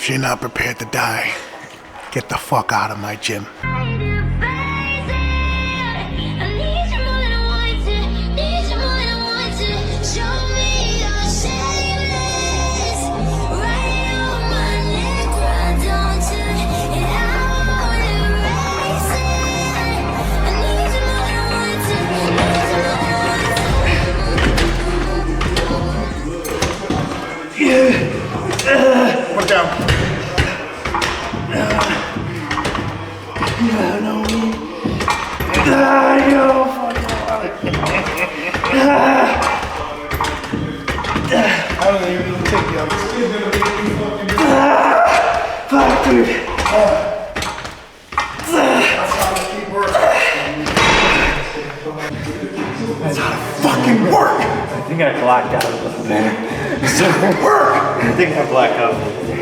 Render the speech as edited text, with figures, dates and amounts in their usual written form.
If you're not prepared to die, get the fuck out of my gym. Put down. I don't even take the other. Fuck, dude. That's how to keep working. That's how to fucking work. I think I blacked out a little bit. Work. I think I blacked out a little bit.